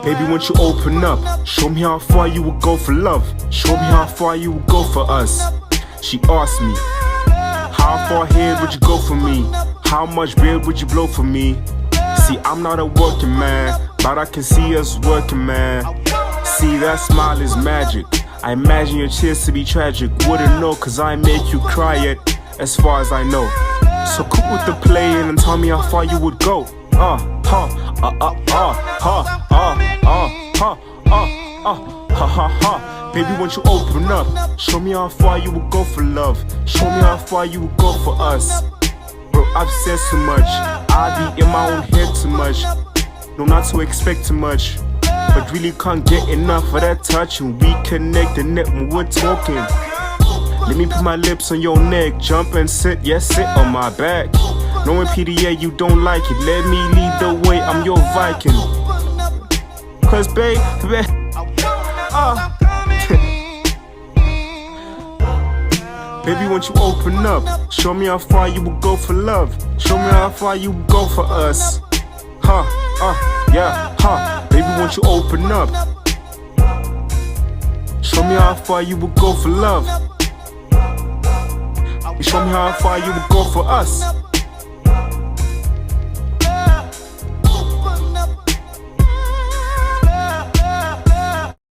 Baby, won't you open up? Show me how far you would go for love. Show me how far you would go for us. She asked me, how far ahead would you go for me? How much bread would you blow for me? See, I'm not a working man, but I can see us working, man. See, that smile is magic. I imagine your tears to be tragic. Wouldn't know, cause I make you cry yet, as far as I know. So cook with the playing and tell me how far you would go. Baby, won't you open up? Show me how far you would go for love. Show me how far you would go for us. Bro, I've said too much. I be in my own head too much. No, not to expect too much, but really can't get enough of that touch. And we connect the net when we're talking. Let me put my lips on your neck. Jump and sit, yes, sit on my back. Knowing PDA you don't like it, let me lead the way, I'm your Viking. Cause baby, baby, won't you open up? Show me how far you would go for love. Show me how far you would go for us. Baby, won't you open up? Show me how far you would go for love. Show me how far you would go for us.